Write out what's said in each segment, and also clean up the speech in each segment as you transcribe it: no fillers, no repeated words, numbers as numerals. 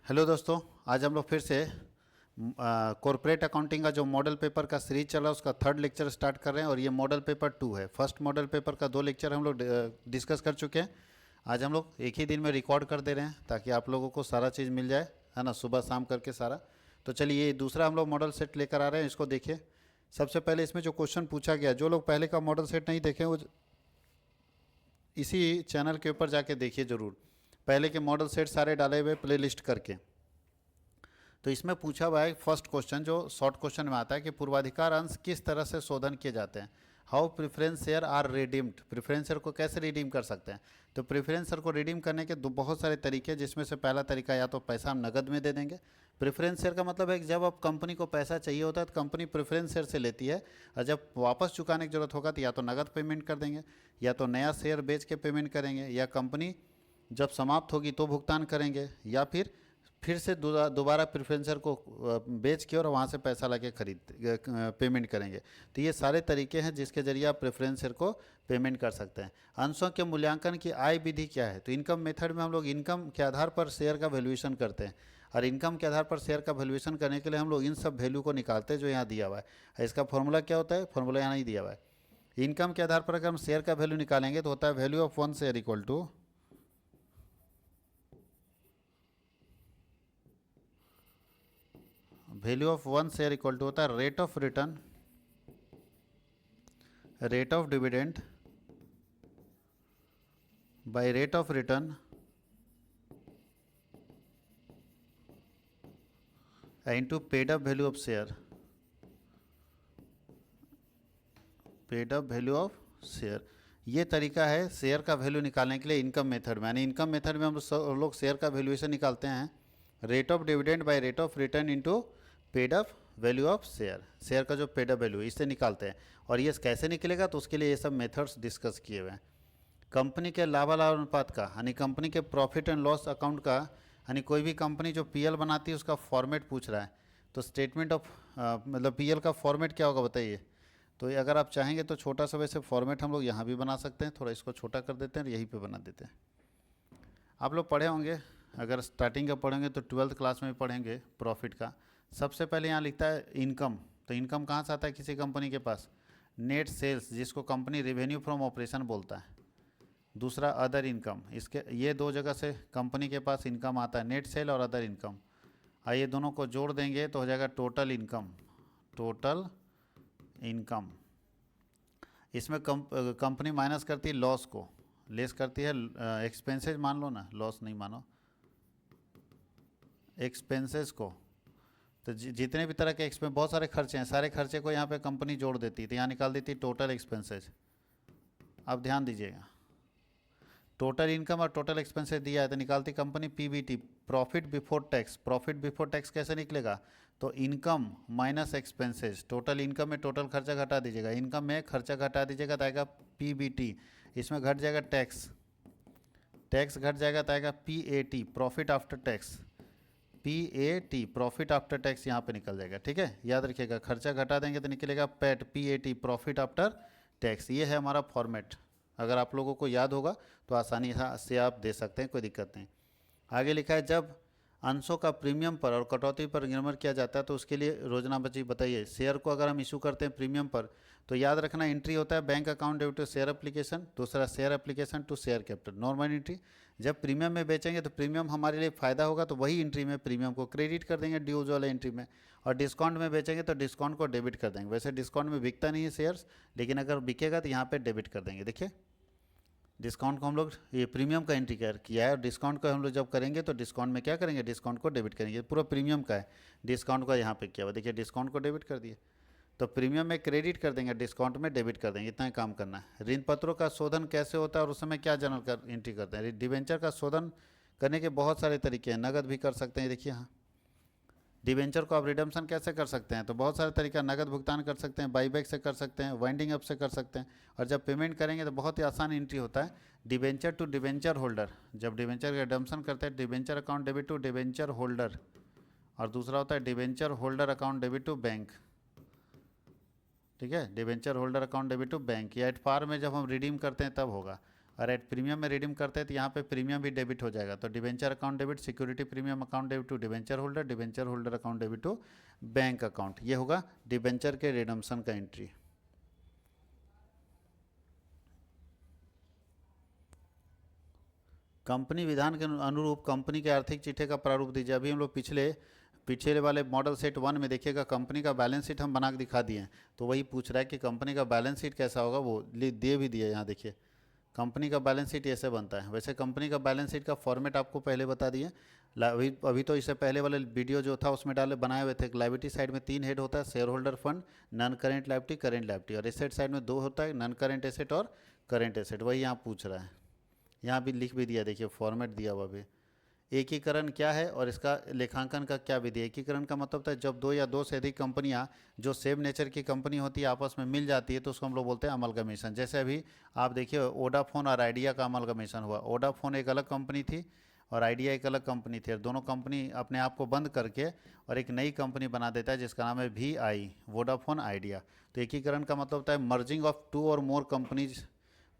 Hello दोस्तों। आज हम लोग फिर से कॉरपोरेट अकाउंटिंग का जो मॉडल पेपर का सीरीज चल रहा है उसका थर्ड लेक्चर स्टार्ट कर रहे हैं और ये मॉडल पेपर 2 है। फर्स्ट मॉडल पेपर का 2 लेक्चर हम लोग डिस्कस कर चुके हैं। आज हम लोग एक ही दिन में रिकॉर्ड कर दे रहे हैं ताकि आप लोगों को सारा चीज़ मिल जाए, है ना, सुबह शाम करके सारा। तो चलिए ये दूसरा हम लोग मॉडल सेट लेकर आ रहे हैं, इसको देखिए। सबसे पहले इसमें जो क्वेश्चन पूछा गया, जो लोग पहले का मॉडल सेट नहीं देखे वो इसी चैनल के ऊपर जाके देखिए ज़रूर। पहले के मॉडल सेट सारे डाले हुए प्ले लिस्ट करके। तो इसमें पूछा हुआ है फर्स्ट क्वेश्चन, जो शॉर्ट क्वेश्चन में आता है कि पूर्वाधिकार अंश किस तरह से शोधन किए जाते हैं। How preference share are redeemed, preference share को कैसे रिडीम कर सकते हैं। तो प्रेफरेंस शेयर को रिडीम करने के बहुत सारे तरीके हैं, जिसमें से पहला तरीका या तो पैसा हम नगद में दे देंगे। प्रेफरेंस शेयर का मतलब है कि जब अब कंपनी को पैसा चाहिए होता है तो कंपनी प्रेफरेंस शेयर से लेती है, और जब वापस चुकाने की जरूरत होगा तो या तो नगद पेमेंट कर देंगे, या तो नया शेयर बेच के पेमेंट करेंगे, या कंपनी जब समाप्त होगी तो भुगतान करेंगे, या फिर से दोबारा प्रेफरेंसर को बेच के और वहाँ से पैसा लाके खरीद पेमेंट करेंगे। तो ये सारे तरीके हैं जिसके जरिए आप प्रेफरेंसर को पेमेंट कर सकते हैं। अंशों के मूल्यांकन की आय विधि क्या है। तो इनकम मेथड में हम लोग इनकम के आधार पर शेयर का वैल्यूएशन करते हैं, और इनकम के आधार पर शेयर का वैल्यूएशन करने के लिए हम लोग इन सब वैल्यू को निकालते हैं जो यहाँ दिया हुआ है। इसका फॉर्मूला क्या होता है, फॉर्मूला यहाँ नहीं दिया हुआ है। इनकम के आधार पर अगर हम शेयर का वैल्यू निकालेंगे तो होता है value of one share equal to value of one share equal to होता है rate of return, rate of dividend by rate of return into paid up value of share, paid up value of share. ये तरीका है share का value निकालने के लिए income method में। यानी इनकम मेथड में हम लोग शेयर का वैल्यूएशन निकालते हैं rate of dividend by rate of return into paid up value of share, share का जो पेड अप वैल्यू इससे निकालते हैं। और ये कैसे निकलेगा तो उसके लिए ये सब मेथड्स डिस्कस किए हुए हैं। कंपनी के लाभालाभ अनुपात का, यानी कंपनी के प्रॉफिट एंड लॉस अकाउंट का, यानी कोई भी कंपनी जो पीएल बनाती है उसका फॉर्मेट पूछ रहा है। तो स्टेटमेंट ऑफ मतलब पीएल का फॉर्मेट क्या होगा बताइए। तो ये अगर आप चाहेंगे तो छोटा सा वैसे फॉर्मेट हम लोग यहाँ भी बना सकते हैं, थोड़ा इसको छोटा कर देते हैं और यहीं पे बना देते हैं। आप लोग पढ़े होंगे, अगर स्टार्टिंग का पढ़ेंगे तो 12th क्लास में पढ़ेंगे प्रॉफिट का। सबसे पहले यहाँ लिखता है इनकम। तो इनकम कहाँ से आता है किसी कंपनी के पास, नेट सेल्स, जिसको कंपनी रेवेन्यू फ्रॉम ऑपरेशन बोलता है। दूसरा अदर इनकम, इसके ये दो जगह से कंपनी के पास इनकम आता है, नेट सेल और अदर इनकम। आइए दोनों को जोड़ देंगे तो हो जाएगा टोटल इनकम, टोटल इनकम। इसमें कंपनी माइनस करती है लॉस को, लेस करती है एक्सपेंसेस, मान लो ना, लॉस नहीं मानो, एक्सपेंसेस को। तो जितने भी तरह के एक्सपेंस, बहुत सारे खर्चे हैं, सारे खर्चे को यहाँ पे कंपनी जोड़ देती है, तो यहाँ निकाल देती है टोटल एक्सपेंसेस। अब ध्यान दीजिएगा, टोटल इनकम और टोटल एक्सपेंसेस दिया है तो निकालती company PBT, profit before tax. Profit before tax कैसे निकलेगा, तो income minus expenses, total income में टोटल खर्चा घटा दीजिएगा, इनकम में खर्चा घटा दीजिएगा तो आएगा पीबीटी। इसमें घट जाएगा टैक्स, टैक्स घट जाएगा तो आएगा PAT, profit after tax, PAT profit after tax यहाँ पे निकल जाएगा। ठीक है, याद रखिएगा, खर्चा घटा देंगे तो निकलेगा PAT, PAT profit after tax. ये है हमारा फॉर्मेट। अगर आप लोगों को याद होगा तो आसानी से आप दे सकते हैं, कोई दिक्कत नहीं। आगे लिखा है जब अंशों का प्रीमियम पर और कटौती पर निर्भर किया जाता है तो उसके लिए रोजना बची बताइए। शेयर को अगर हम इशू करते हैं प्रीमियम पर तो याद रखना एंट्री होता है bank account debit to share application, दूसरा share application to share capital, normal entry. जब प्रीमियम में बेचेंगे तो प्रीमियम हमारे लिए फ़ायदा होगा तो वही एंट्री में प्रीमियम को क्रेडिट कर देंगे ड्यूज वाले एंट्री में, और डिस्काउंट में बेचेंगे तो डिस्काउंट को डेबिट कर देंगे। वैसे डिस्काउंट में बिकता नहीं है शेयर्स, लेकिन अगर बिकेगा तो यहाँ पर डेबिट कर देंगे। देखिए डिस्काउंट को हम लोग ये प्रीमियम का एंट्री किया है, और डिस्काउंट को हम लोग जब करेंगे तो डिस्काउंट में क्या करेंगे, डिस्काउंट को डेबिट करेंगे। पूरा प्रीमियम का है, डिस्काउंट का यहाँ पे किया हुआ, देखिए डिस्काउंट को डेबिट कर दिए तो प्रीमियम में क्रेडिट कर देंगे, डिस्काउंट में डेबिट कर देंगे। इतना ही काम करना है। ऋण पत्रों का शोधन कैसे होता है और उस समय क्या जनरल एंट्री करते हैं। डिवेंचर का शोधन करने के बहुत सारे तरीके हैं, नगद भी कर सकते हैं। देखिए हाँ, डिवेंचर को आप रिडम्पशन कैसे कर सकते हैं, तो बहुत सारे तरीका, नगद भुगतान कर सकते हैं, बाईबैक से कर सकते हैं, वाइंडिंग अप से कर सकते हैं, और जब पेमेंट करेंगे तो बहुत ही आसान एंट्री होता है, डिवेंचर टू डिवेंचर होल्डर। जब डिवेंचर का रिडम्पशन करते हैं, debenture account debit to debenture holder, और दूसरा होता है debenture holder account debit to bank. ठीक है, debenture holder account debit to bank, या एट पार में जब हम रिडीम करते हैं तब होगा। और एट प्रीमियम में रिडीम करते हैं तो यहाँ पे प्रीमियम भी डेबिट हो जाएगा। तो debenture account debit, security premium account debit to debenture holder account debit to bank account. ये होगा डिबेंचर के रिडम्पशन का एंट्री। कंपनी विधान के अनुरूप कंपनी के आर्थिक चिट्ठे का प्रारूप दीजिए। अभी हम लोग पिछले वाले मॉडल सेट 1 में देखिएगा कंपनी का बैलेंस शीट हम बना के दिखा दिए हैं। तो वही पूछ रहा है कि कंपनी का बैलेंस शीट कैसा होगा, वो दे भी दिया यहाँ देखिए। कंपनी का बैलेंस शीट ऐसे बनता है। वैसे कंपनी का बैलेंस शीट का फॉर्मेट आपको पहले बता दिए। अभी तो इससे पहले वाले वीडियो जो था उसमें बनाए हुए थे। लाइबिलिटी साइड में 3 हेड होता है, share holder fund, non current liability, current liability, और एसेट साइड में 2 होता है, नॉन करेंट एसेट और करेंट एसेट। वही यहाँ पूछ रहा है, यहाँ भी लिख भी दिया, देखिए फॉर्मेट दिया हुआ भी। एकीकरण क्या है और इसका लेखांकन का क्या विधि है। एकीकरण का मतलब है जब 2 या 2 से अधिक कंपनियां जो सेम नेचर की कंपनी होती है आपस में मिल जाती है तो उसको हम लोग बोलते हैं अमलगमेशन। जैसे अभी आप देखिए वोडाफोन और आइडिया का अमलगमेशन हुआ। वोडाफोन एक अलग कंपनी थी और आइडिया एक अलग कंपनी थी, और दोनों कंपनी अपने आप को बंद करके और एक नई कंपनी बना देता है जिसका नाम है VI, वोडाफोन आइडिया। तो एकीकरण का मतलब होता है मर्जिंग ऑफ 2 और मोर कंपनीज।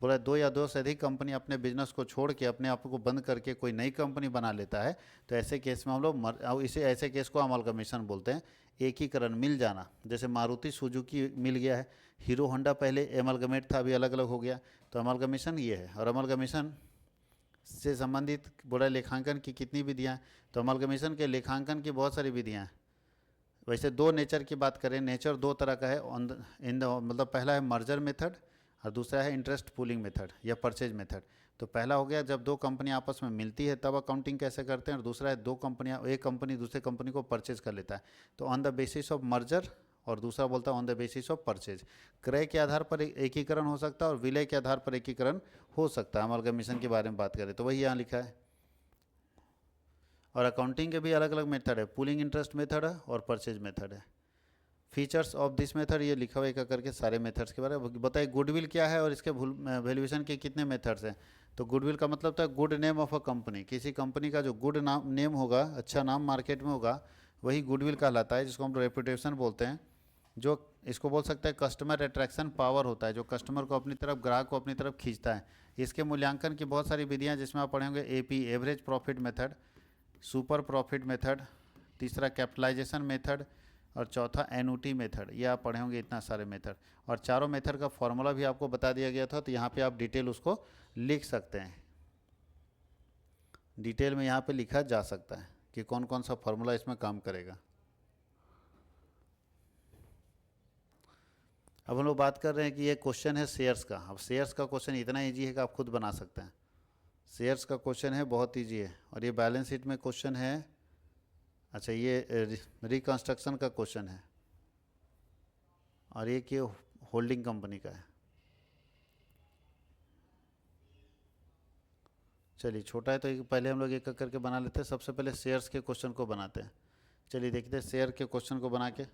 बोला 2 या 2 से अधिक कंपनी अपने बिजनेस को छोड़ के अपने आप को बंद करके कोई नई कंपनी बना लेता है, तो ऐसे केस में हम लोग ऐसे केस को अमलगमेशन बोलते हैं। एकीकरण, मिल जाना, जैसे मारुति सुजुकी मिल गया है, हीरो होंडा पहले एमलगमेट था, अभी अलग अलग हो गया, तो अमलगमेशन ये है। और अमलगमेशन से संबंधित बोला लेखांकन की कितनी विधियाँ हैं, तो अमलगमेशन के लेखांकन की बहुत सारी विधियाँ हैं। वैसे 2 नेचर की बात करें, नेचर 2 तरह का है मतलब पहला है मर्जर मेथड और दूसरा है इंटरेस्ट पूलिंग मेथड या परचेज मेथड। तो पहला हो गया जब 2 कंपनियां आपस में मिलती है तब अकाउंटिंग कैसे करते हैं, और दूसरा है एक कंपनी दूसरे कंपनी को परचेज कर लेता है, तो on the basis of merger, और दूसरा बोलता है on the basis of purchase. क्रय के आधार पर एकीकरण हो सकता है और विलय के आधार पर एकीकरण हो सकता है। अमलगमेशन के बारे में बात करें तो वही यहाँ लिखा है। और अकाउंटिंग के भी अलग अलग मेथड है, पूलिंग इंटरेस्ट मेथड है और परचेज मेथड है। फीचर्स ऑफ दिस मेथड, ये लिखा हुआ एक करके सारे मेथड्स के बारे में बताइए। गुडविल क्या है और इसके वैल्यूएशन के कितने मेथड्स हैं। तो गुडविल का मतलब होता है good name of a company. किसी कंपनी का जो गुड नेम होगा, अच्छा नाम मार्केट में होगा, वही गुडविल कहलाता है, जिसको हम रेपुटेशन बोलते हैं। जो इसको बोल सकते हैं कस्टमर अट्रैक्शन पावर होता है, जो कस्टमर को अपनी तरफ, ग्राहक को अपनी तरफ खींचता है। इसके मूल्यांकन की बहुत सारी विधियाँ जिसमें आप पढ़ेंगे AP, average profit method, super profit method, तीसरा कैपिटलाइजेशन मेथड, और चौथा एनुटी मेथड। ये आप पढ़े होंगे इतना सारे मेथड, और चारों मेथड का फॉर्मूला भी आपको बता दिया गया था, तो यहाँ पे आप डिटेल उसको लिख सकते हैं। डिटेल में यहाँ पे लिखा जा सकता है कि कौन कौन सा फॉर्मूला इसमें काम करेगा। अब हम लोग बात कर रहे हैं कि ये क्वेश्चन है शेयर्स का। अब शेयर्स का क्वेश्चन इतना ईजी है कि आप खुद बना सकते हैं। शेयर्स का क्वेश्चन है, बहुत ईजी है। और ये बैलेंस शीट में क्वेश्चन है। अच्छा, ये रिकंस्ट्रक्शन का क्वेश्चन है, और एक ये होल्डिंग कंपनी का है। चलिए छोटा है तो पहले हम लोग एक करके बना लेते हैं। सबसे पहले शेयर्स के क्वेश्चन को बनाते हैं। चलिए देखते हैं शेयर के क्वेश्चन को बना के।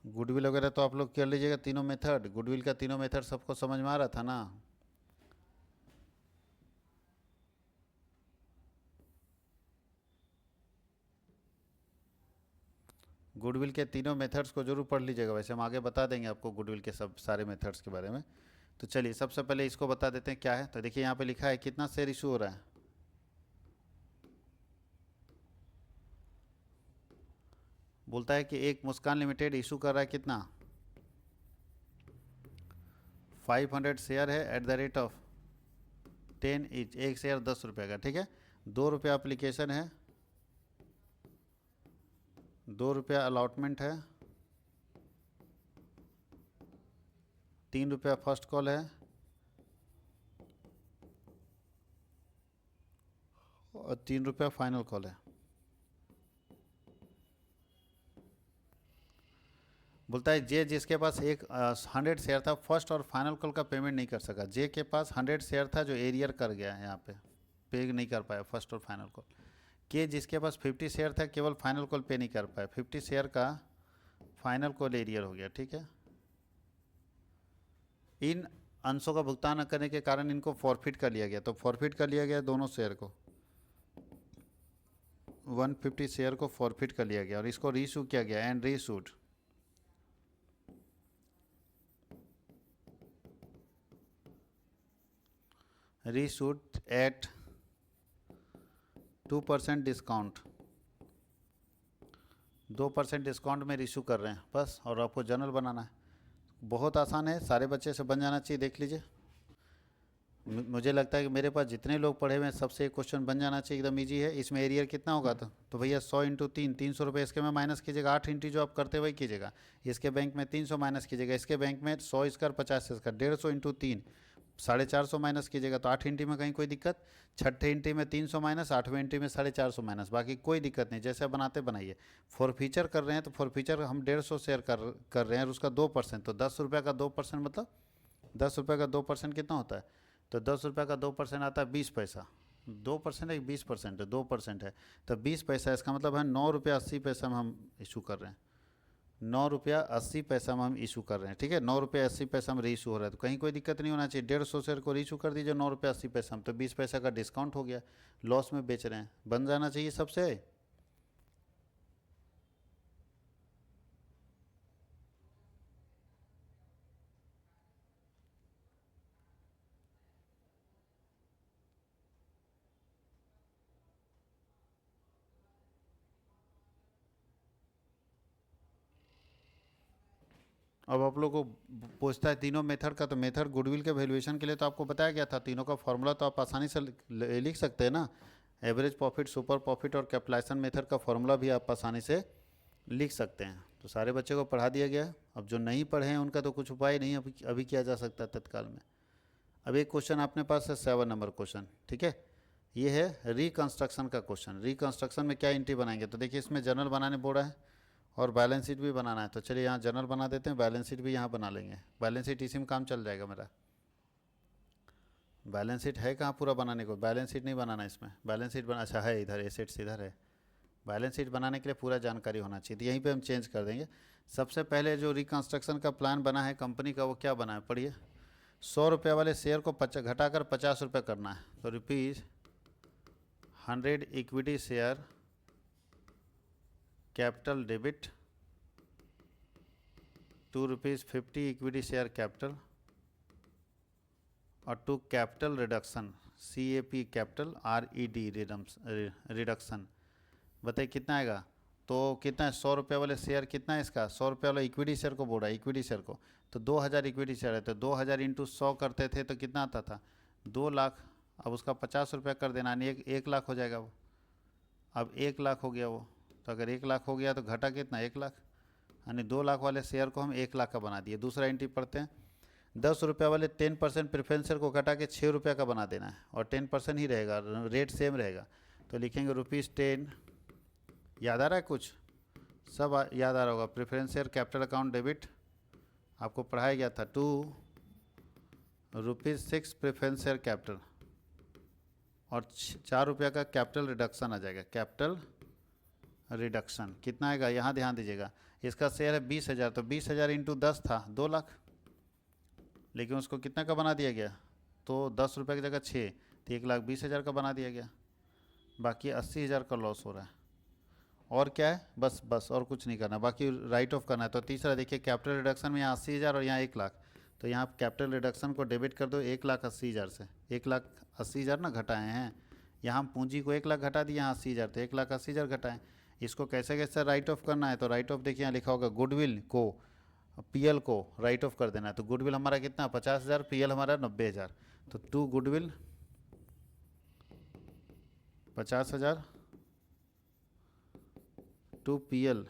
गुडविल वगैरह तो आप लोग कर लीजिएगा, तीनों मेथड। गुडविल का तीनों मेथड सबको समझ में आ रहा था ना। गुडविल के तीनों मेथड्स को जरूर पढ़ लीजिएगा। वैसे हम आगे बता देंगे आपको गुडविल के सब सारे मेथड्स के बारे में। तो चलिए सबसे पहले इसको बता देते हैं क्या है। तो देखिए यहाँ पे लिखा है कितना शेयर इशू हो रहा है। बोलता है कि एक मुस्कान लिमिटेड इशू कर रहा है कितना, 500 शेयर है at the rate of 10 each. एक शेयर 10 रुपये का, ठीक है। 2 रुपया अप्लीकेशन है, 2 रुपया अलॉटमेंट है, 3 रुपया फर्स्ट कॉल है, और 3 रुपया फाइनल कॉल है। बोलता है जे जिसके पास 100 शेयर था, फर्स्ट और फाइनल कॉल का पेमेंट नहीं कर सका। जे के पास 100 शेयर था जो एरियर कर गया है, यहाँ पे नहीं कर पाया फर्स्ट और फाइनल कॉल। के जिसके पास 50 शेयर था, केवल फाइनल कॉल पे नहीं कर पाया, 50 शेयर का फाइनल कॉल एरियर हो गया, ठीक है। इन अंशों का भुगतान न करने के कारण इनको फॉरफिट कर लिया गया। तो फॉरफिट कर लिया गया दोनों शेयर को। 150 शेयर को फॉरफिट कर लिया गया और इसको रीइशू किया गया and reissued eight 2% discount, 2% discount में इशू कर रहे हैं बस, और आपको जर्नल बनाना है। बहुत आसान है, सारे बच्चे से बन जाना चाहिए। देख लीजिए, मुझे लगता है कि मेरे पास जितने लोग पढ़े हुए हैं सबसे एक क्वेश्चन बन जाना चाहिए, एकदम इजी है। इसमें एरियर कितना होगा तो भैया 100 इंटू 3, 300 रुपये इसके में माइनस कीजिएगा, 8 इंटू जो आप करते वही कीजिएगा। इसके बैंक में 300 माइनस कीजिएगा, इसके बैंक में 100 इसका 50 इसका, 150 इंटू 3 450 माइनस कीजिएगा। तो 8 इंटी में कहीं कोई दिक्कत, छठे इंटी में 300 माइनस, 8वें इंटी में 450 माइनस, बाकी कोई दिक्कत नहीं, जैसे बनाते बनाइए। फॉर फीचर कर रहे हैं तो फॉर फीचर हम 150 शेयर कर रहे हैं और उसका 2%, तो 10 रुपये का 2% मतलब 10 रुपये का 2% कितना होता है, तो 10 रुपये का 2% आता है 20 पैसा। 2% है 20% है, 2% है तो 20 पैसा, इसका मतलब है 9 रुपया 80 पैसा में हम इशू कर रहे हैं। 9 रुपया 80 पैसा में हम इशू कर रहे हैं, ठीक है। 9 रुपया 80 पैसा में रीइशू हो रहा है, तो कहीं कोई दिक्कत नहीं होना चाहिए। 150 शेयर को रीइशू कर दीजिए 9 रुपया 80 पैसा में, तो 20 पैसा का डिस्काउंट हो गया, लॉस में बेच रहे हैं, बन जाना चाहिए सबसे। अब आप लोग को पूछता है तीनों मेथड का, तो मेथड गुडविल के वैल्यूएशन के लिए तो आपको बताया गया था, तीनों का फॉर्मूला तो आप आसानी से लिख सकते हैं ना। एवरेज प्रॉफिट, सुपर प्रॉफिट और कैपिटलाइजेशन मेथड का फॉर्मूला भी आप आसानी से लिख सकते हैं। तो सारे बच्चे को पढ़ा दिया गया। अब जो नहीं पढ़े हैं उनका तो कुछ उपाय नहीं अभी किया जा सकता तत्काल में। अब एक क्वेश्चन अपने पास है 7 नंबर क्वेश्चन, ठीक है। ये है रिकंस्ट्रक्शन का क्वेश्चन। रिकंस्ट्रक्शन में क्या एंट्री बनाएंगे, तो देखिए इसमें जर्नल बनाने बोला है और बैलेंस शीट भी बनाना है, तो चलिए यहाँ जर्नल बना देते हैं, बैलेंस शीट भी यहाँ बना लेंगे। बैलेंस शीट इसी में काम चल जाएगा मेरा। बैलेंस शीट है कहाँ पूरा बनाने को, बैलेंस शीट नहीं बनाना इसमें। बैलेंस शीट बना, अच्छा है इधर, एसेट्स इधर है। बैलेंस शीट बनाने के लिए पूरा जानकारी होना चाहिए, तो यहीं पे हम चेंज कर देंगे। सबसे पहले जो रिकंस्ट्रक्शन का प्लान बना है कंपनी का, वो क्या बना है पढ़िए। 100 रुपये वाले शेयर को घटाकर 50 रुपये करना है, तो ₹100 equity share capital debit, ₹2.50 equity share capital और 2 capital reduction, CAP capital RED reduction. बताइए कितना आएगा, तो कितना है 100 रुपये वाले शेयर कितना है इसका, 100 रुपये वाला इक्विटी शेयर को बोल रहा है, इक्विटी शेयर को, तो 2000 इक्विटी शेयर है, तो 2000 इंटू 100 करते थे तो कितना आता था 2 लाख। अब उसका 50 रुपया कर देना, यानी 1 लाख हो जाएगा वो। अब 1 लाख हो गया वो, तो अगर 1 लाख हो गया तो घटा कितना 1 लाख, यानी 2 लाख वाले शेयर को हम 1 लाख का बना दिए। दूसरा एंट्री पढ़ते हैं। 10 रुपये वाले 10% प्रेफरेंस शेयर को घटा के 6 रुपये का बना देना है, और 10% ही रहेगा, रेट सेम रहेगा, तो लिखेंगे ₹10। याद आ रहा है कुछ, सब याद आ रहा होगा। Preference share capital account debit आपको पढ़ाया गया था, ₹6 प्रेफरेंस शेयर कैपिटल, और 4 रुपये का कैपिटल रिडक्शन आ जाएगा। कैपिटल रिडक्शन कितना आएगा, यहाँ ध्यान दीजिएगा। इसका शेयर है 20,000, तो 20,000 इंटू 10 था 2 लाख, लेकिन उसको कितना का बना दिया गया, तो 10 रुपये की जगह 6, तो 1,20,000 का बना दिया गया। बाकी 80,000 का लॉस हो रहा है। और क्या है, बस और कुछ नहीं करना, बाकी राइट ऑफ करना है। तो तीसरा देखिए, कैपिटल रिडक्शन में यहाँ 80,000 और यहाँ 1 लाख, तो यहाँ कैपिटल रिडक्शन को डेबिट कर दो 1,80,000 से। 1,80,000 ना घटाए हैं, यहाँ हम पूंजी को 1 लाख घटा दिए, यहाँ 80,000, तो 1,80,000 घटाएं। इसको कैसे कैसे राइट ऑफ करना है, तो राइट ऑफ देखिए यहाँ लिखा होगा, गुडविल को PL को राइट ऑफ कर देना है। तो गुडविल हमारा कितना 50,000, PL हमारा 90,000, तो 2 गुडविल 50,000, 2 PL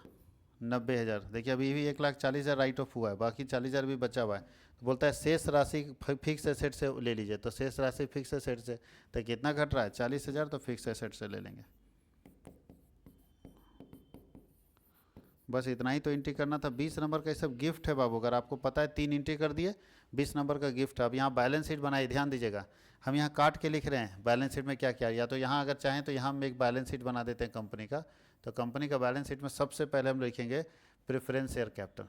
90,000। देखिए अभी भी 1,40,000 राइट ऑफ हुआ है, बाकी 40,000 भी बचा हुआ है। तो बोलता है शेष राशि फिक्स एसेट से ले लीजिए, तो शेष राशि फिक्स एसेट से, तो कितना घट रहा है 40,000, तो फिक्स एसेट से ले लेंगे। बस इतना ही तो एंट्री करना था। 20 नंबर का ये सब गिफ्ट है बाबू, अगर आपको पता है 3 एंट्री कर दिए, 20 नंबर का गिफ्ट है। अब यहाँ बैलेंस शीट बनाइए, ध्यान दीजिएगा, हम यहाँ काट के लिख रहे हैं बैलेंस शीट में क्या क्या, या तो यहाँ अगर चाहें तो यहाँ हम एक बैलेंस शीट बना देते हैं कंपनी का। तो कंपनी का बैलेंस शीट में सबसे पहले हम लिखेंगे प्रेफरेंस शेयर कैपिटल।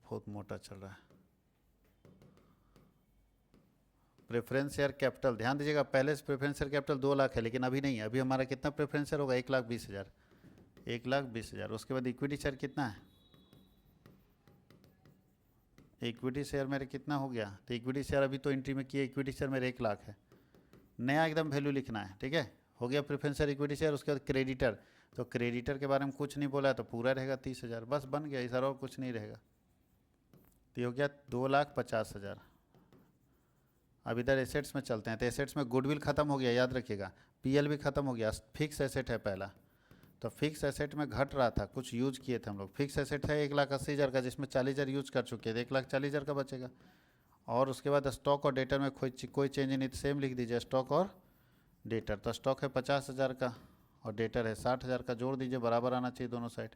बहुत मोटा चल रहा है। प्रेफरेंस शेयर कैपिटल, ध्यान दीजिएगा पहले से प्रेफरेंस शेयर कैपिटल 2 लाख है, लेकिन अभी नहीं है, अभी हमारा कितना प्रेफरेंस शेयर होगा 1,20,000, 1,20,000। उसके बाद इक्विटी शेयर कितना है, इक्विटी शेयर मेरे कितना हो गया, तो इक्विटी शेयर अभी तो एंट्री में किया, इक्विटी शेयर मेरे 1 लाख है, नया एकदम वैल्यू लिखना है, ठीक है। हो गया प्रेफरेंस शेयर इक्विटी शेयर। उसके बाद क्रेडिटर, तो क्रेडिटर के बारे में कुछ नहीं बोला है तो पूरा रहेगा 30,000, बस बन गया, इस और कुछ नहीं रहेगा। तो ये हो गया 2,50,000। अब इधर एसेट्स में चलते हैं, तो एसेट्स में गुडविल खत्म हो गया, याद रखिएगा, पीएल भी खत्म हो गया, फिक्स एसेट है पहला। तो फिक्स एसेट में घट रहा था, कुछ यूज किए थे हम लोग, फिक्स एसेट है 1,80,000 का, जिसमें 40,000 यूज कर चुके थे, 1,40,000 का बचेगा। और उसके बाद स्टॉक और डेटर में कोई चेंज नहीं, तो सेम लिख दीजिए स्टॉक और डेटर। तो स्टॉक है 50,000 का और डेटर है 60,000 का, जोड़ दीजिए, बराबर आना चाहिए दोनों साइड।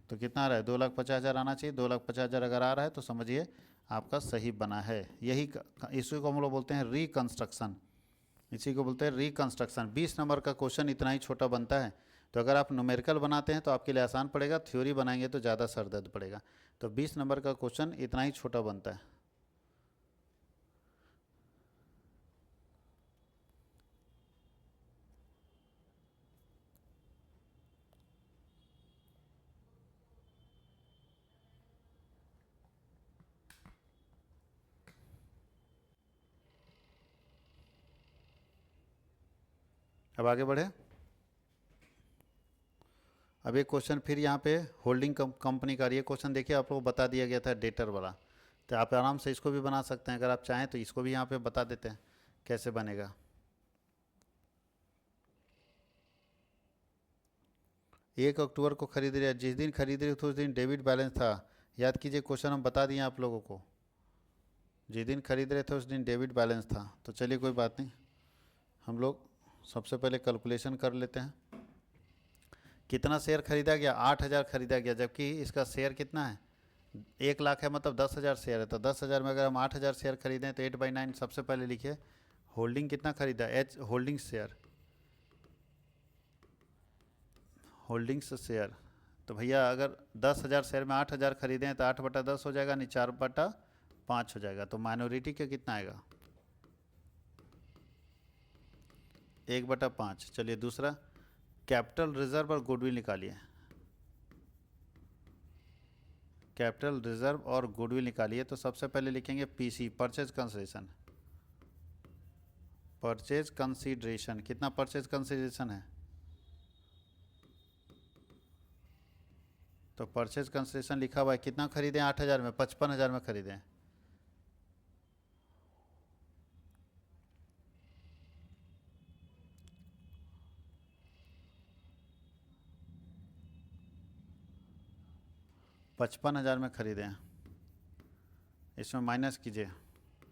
तो कितना आ रहा है, 2,50,000 आना चाहिए। 2,50,000 अगर आ रहा है तो समझिए आपका सही बना है। यही इसी को हम लोग बोलते हैं रिकंस्ट्रक्शन, इसी को बोलते हैं रिकंस्ट्रक्शन। 20 नंबर का क्वेश्चन इतना ही छोटा बनता है। तो अगर आप न्यूमेरिकल बनाते हैं तो आपके लिए आसान पड़ेगा, थ्योरी बनाएंगे तो ज़्यादा सर दर्द पड़ेगा। तो 20 नंबर का क्वेश्चन इतना ही छोटा बनता है। अब आगे बढ़े। अब एक क्वेश्चन फिर यहाँ पे होल्डिंग कंपनी का, ये क्वेश्चन देखिए आप लोग बता दिया गया था डेटर वाला, तो आप आराम से इसको भी बना सकते हैं, अगर आप चाहें तो इसको भी यहाँ पे बता देते हैं कैसे बनेगा। 1 अक्टूबर को खरीद रहे, जिस दिन खरीद रहे थे उस दिन डेबिट बैलेंस था। याद कीजिए क्वेश्चन हम बता दिए आप लोगों को, जिस दिन खरीद रहे थे उस दिन डेबिट बैलेंस था। तो चलिए कोई बात नहीं, हम लोग सबसे पहले कैलकुलेशन कर लेते हैं। कितना शेयर खरीदा गया, 8,000 खरीदा गया, जबकि इसका शेयर कितना है 1 लाख है, मतलब 10,000 शेयर है। तो 10,000 में अगर हम 8,000 शेयर खरीदें तो 8/9 सबसे पहले लिखिए। होल्डिंग कितना खरीदा, H holding share, holdings share. तो भैया अगर 10,000 शेयर में 8,000 खरीदें तो 8/10 हो जाएगा, नहीं 4/5 हो जाएगा। तो माइनॉरिटी का कितना आएगा, 1/5। चलिए दूसरा, कैपिटल रिजर्व और गुडविल निकालिए, कैपिटल रिजर्व और गुडविल निकालिए। तो सबसे पहले लिखेंगे PC, purchase consideration, purchase consideration कितना परचेज कंसिडरेशन है, तो परचेज कंसिडरेशन लिखा हुआ है, कितना खरीदें 8,000 में, 55,000 में खरीदें। $55,000 में खरीदें। इसमें माइनस कीजिए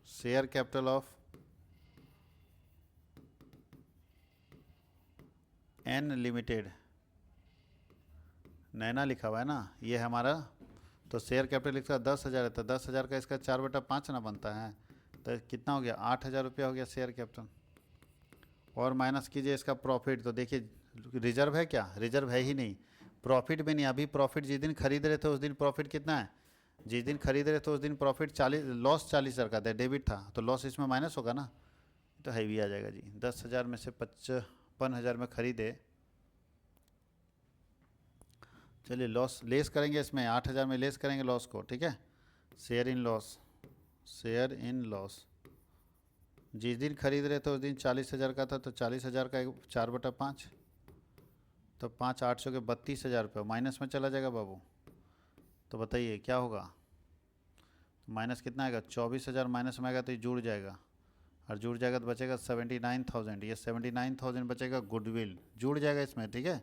share capital of N limited, Naina लिखा हुआ है ना ये हमारा। तो शेयर कैपिटल इसका 10,000 है, तो 10,000 का इसका 4/5 ना बनता है। तो कितना हो गया, 8,000 रुपया हो गया शेयर कैपिटल। और माइनस कीजिए इसका प्रॉफिट। तो देखिए रिजर्व है क्या, रिजर्व है ही नहीं, प्रॉफिट भी नहीं। अभी प्रॉफिट जिस दिन खरीद रहे थे उस दिन प्रॉफिट कितना है, जिस दिन खरीद रहे थे उस दिन प्रॉफिट 40, लॉस 40,000 का था, डेबिट था, तो लॉस इसमें माइनस होगा ना, तो हैवी आ जाएगा जी। 10,000 में से 55,000 में खरीदे, चलिए लॉस लेस करेंगे इसमें, 8,000 में लेस करेंगे लॉस को, ठीक है। Share in loss, share in loss, जिस दिन खरीद रहे थे उस दिन 40,000 का था, तो 40,000 का 4/5, तो 5 8 के 32,000 रुपये माइनस में चला जाएगा बाबू। तो बताइए क्या होगा, माइनस कितना आएगा, 24,000 माइनस में आएगा तो ये जुड़ जाएगा, और जुड़ जाएगा तो बचेगा 79,000। ये 79,000 बचेगा गुडविल, जुड़ जाएगा इसमें, ठीक है,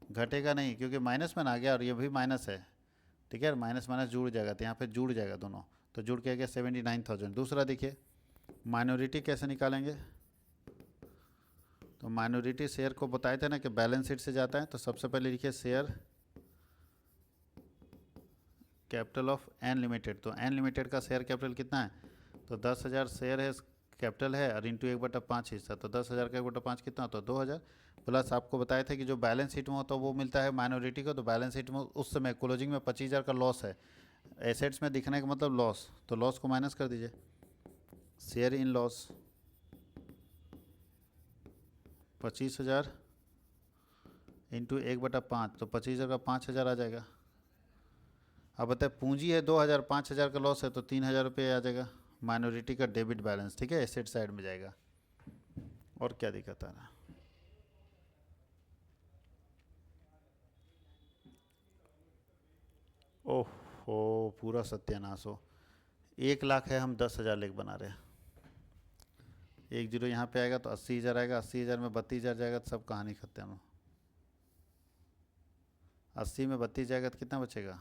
घटेगा नहीं, क्योंकि माइनस में ना आ गया और ये भी माइनस है, ठीक है, माइनस माइनस जुड़ जाएगा, तो यहाँ पे जुड़ जाएगा दोनों, तो जुड़ के आ गया 79,000। दूसरा देखिए माइनॉरिटी कैसे निकालेंगे। तो माइनॉरिटी शेयर को बताए थे ना कि बैलेंस शीट से जाता है। तो सबसे पहले लिखिए share capital of N limited. तो एन लिमिटेड का शेयर कैपिटल कितना है, तो 10,000 शेयर है, कैपिटल है, और इंटू 1/5 हिस्सा, तो 10,000 का 1/5 कितना होता है, 2,000। प्लस आपको बताए थे कि जो बैलेंस शीट में होता है वो मिलता है माइनॉरिटी को। तो बैलेंस शीट में उस समय क्लोजिंग में 25,000 का लॉस है, एसेट्स में दिखने का मतलब लॉस, तो लॉस को माइनस कर दीजिए। शेयर इन लॉस 25,000 इंटू 1/5, तो 25,000 का 5,000 आ जाएगा। अब बताए पूंजी है 2,000, 5,000 का लॉस है तो 3,000 रुपये आ जाएगा। माइनॉरिटी का डेबिट बैलेंस, ठीक है, एसेट साइड में जाएगा। और क्या दिक्कत आ रहा है? ओहो, पूरा सत्यानाश हो। 1,00,000 है, हम 10,000 लेख बना रहे हैं। 1 जीरो यहाँ पे आएगा तो 80,000 आएगा, 80,000 में 32,000 जाएगा तो सब कहानी खत्म। 80 में 32 जाएगा तो कितना बचेगा?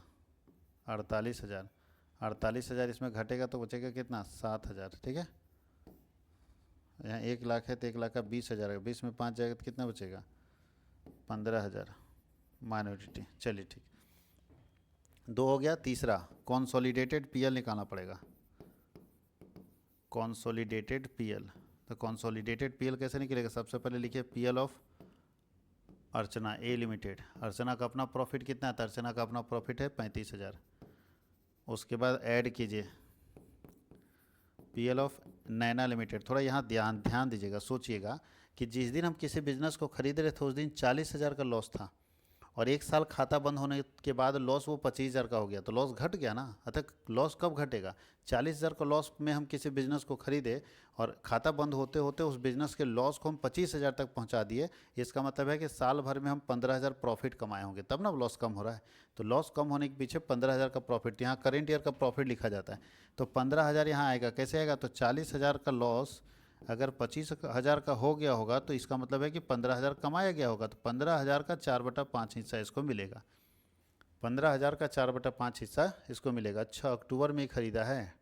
48,000। 48,000 इसमें घटेगा तो बचेगा कितना? 7,000, ठीक है। यहाँ 1,00,000 है तो 1,00,000 का 20,000 है, 20 में 5 जाएगा तो कितना बचेगा? 15,000 माइनॉरिटी। चलिए ठीक, 2 हो गया। तीसरा कॉन्सोलिडेटेड पीएल निकालना पड़ेगा। कॉन्सोलिडेटेड पीएल, तो कॉन्सोलिडेटेड पीएल कैसे निकलेगा? सबसे पहले लिखिए PL of Archana A limited. Archana का अपना प्रॉफिट कितना है? अर्चना का अपना प्रॉफिट है 35,000। उसके बाद ऐड कीजिए पीएल ऑफ नैना लिमिटेड। थोड़ा यहाँ ध्यान दीजिएगा, सोचिएगा कि जिस दिन हम किसी बिजनेस को खरीद रहे थे उस दिन 40,000 का लॉस था, और 1 साल खाता बंद होने के बाद लॉस वो 25,000 का हो गया, तो लॉस घट गया ना। अतः लॉस कब घटेगा? 40,000 का लॉस में हम किसी बिजनेस को खरीदे और खाता बंद होते होते उस बिजनेस के लॉस को हम 25,000 तक पहुंचा दिए। इसका मतलब है कि साल भर में हम 15,000 प्रॉफिट कमाए होंगे, तब ना लॉस कम हो रहा है। तो लॉस कम होने के पीछे 15,000 का प्रॉफिट, यहाँ करेंट ईयर का प्रॉफिट लिखा जाता है। तो 15,000 यहाँ आएगा। कैसे आएगा? तो 40,000 का लॉस अगर 25,000 का हो गया होगा तो इसका मतलब है कि 15,000 कमाया गया होगा। तो 15,000 का 4/5 हिस्सा इसको मिलेगा। 15,000 का 4/5 हिस्सा इसको मिलेगा। 6 अक्टूबर में ही खरीदा है।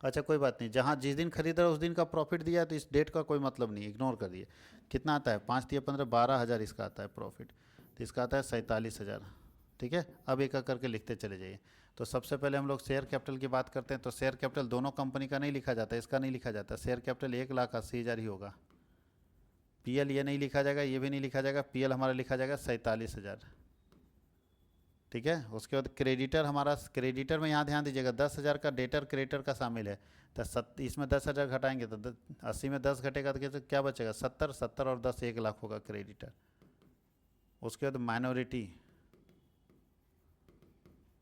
अच्छा कोई बात नहीं, जहाँ जिस दिन खरीदा उस दिन का प्रॉफिट दिया है तो इस डेट का कोई मतलब नहीं, इग्नोर कर दिए। कितना आता है? 5 या 15, 12,000 इसका आता है प्रॉफिट। तो इसका आता है 47,000, ठीक है। अब एक एक करके लिखते चले जाइए। तो सबसे पहले हम लोग शेयर कैपिटल की बात करते हैं। तो शेयर कैपिटल दोनों कंपनी का नहीं लिखा जाता, इसका नहीं लिखा जाता। शेयर कैपिटल 1,80,000 ही होगा। पीएल ये नहीं लिखा जाएगा, ये भी नहीं लिखा जाएगा। पीएल हमारा लिखा जाएगा 47,000, ठीक है। उसके बाद क्रेडिटर हमारा, क्रेडिटर में यहाँ ध्यान दीजिएगा 10,000 का डेटर क्रेडिटर का शामिल है। तो इसमें 10,000 घटाएंगे तो 80 में 10 घटेगा तो क्या बचेगा? 70। 70 और 10 1,00,000 होगा क्रेडिटर। उसके बाद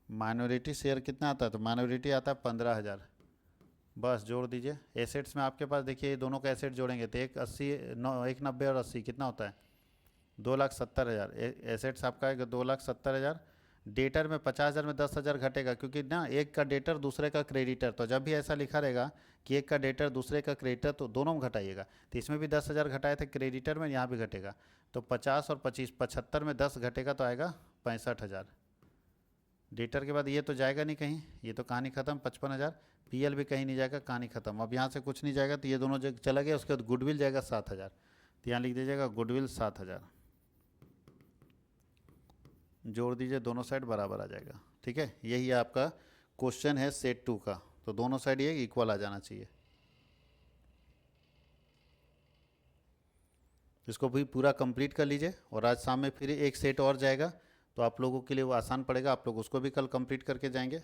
माइनॉरिटी शेयर कितना आता है? तो माइनॉरिटी आता है 15,000। बस जोड़ दीजिए। एसेट्स में आपके पास देखिए ये दोनों का एसेट जोड़ेंगे तो 1,90 और 80 कितना होता है? 2,70,000। एसेट्स आपका है 2,70,000। डेटर में 50,000 में 10,000 घटेगा, क्योंकि ना एक का डेटर दूसरे का क्रेडिटर, तो जब भी ऐसा लिखा रहेगा कि एक का डेटर दूसरे का क्रेडिटर तो दोनों में घटाइएगा। तो इसमें भी 10,000 घटाए थे क्रेडिटर में, यहाँ भी घटेगा। तो 50 और 25, 75 में 10 घटेगा तो आएगा 65,000। डेटर के बाद ये तो जाएगा नहीं कहीं, ये तो कहानी ख़त्म। 55,000। पीएल भी कहीं नहीं जाएगा, कहानी ख़त्म। अब यहाँ से कुछ नहीं जाएगा तो ये दोनों जगह चला गया। उसके बाद गुडविल जाएगा 7,000, तो यहाँ लिख दीजिएगा गुडविल 7,000। जोड़ दीजिए, दोनों साइड बराबर आ जाएगा, ठीक है। यही आपका क्वेश्चन है सेट 2 का। तो दोनों साइड ये इक्वल आ जाना चाहिए। इसको भी पूरा कंप्लीट कर लीजिए, और आज शाम में फिर एक सेट और जाएगा तो आप लोगों के लिए वो आसान पड़ेगा। आप लोग उसको भी कल कंप्लीट करके जाएंगे।